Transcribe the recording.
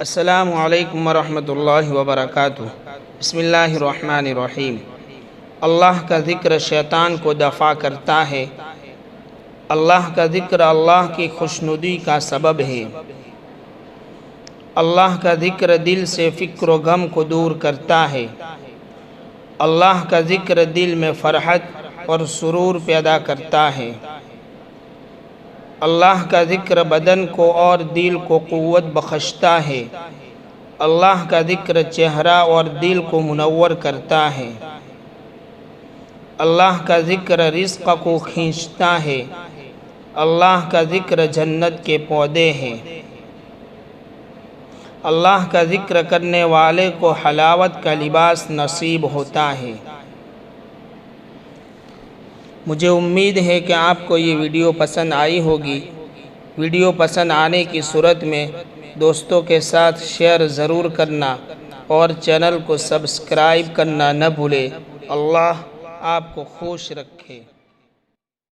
السلام علیکم ورحمۃ اللہ وبرکاتہ۔ بسم اللہ الرحمن الرحیم۔ اللہ کا ذکر شیطان کو دفع کرتا ہے۔ اللہ کا ذکر اللہ کی خوشنودی کا سبب ہے۔ اللہ کا ذکر دل سے فکر و غم کو دور کرتا ہے۔ اللہ کا ذکر دل میں فرحت اور سرور پیدا کرتا ہے۔ اللہ کا ذکر بدن کو اور دل کو قوت بخشتا ہے۔ اللہ کا ذکر چہرہ اور دل کو منور کرتا ہے۔ اللہ کا ذکر رزق کو کھینچتا ہے۔ اللہ کا ذکر جنت کے پودے ہیں۔ اللہ کا ذکر کرنے والے کو حلاوت کا لباس نصیب ہوتا ہے۔ مجھے امید ہے کہ آپ کو یہ ویڈیو پسند آئی ہوگی۔ ویڈیو پسند آنے کی صورت میں دوستوں کے ساتھ شیئر ضرور کرنا اور چینل کو سبسکرائب کرنا نہ بھولے۔ اللہ آپ کو خوش رکھے۔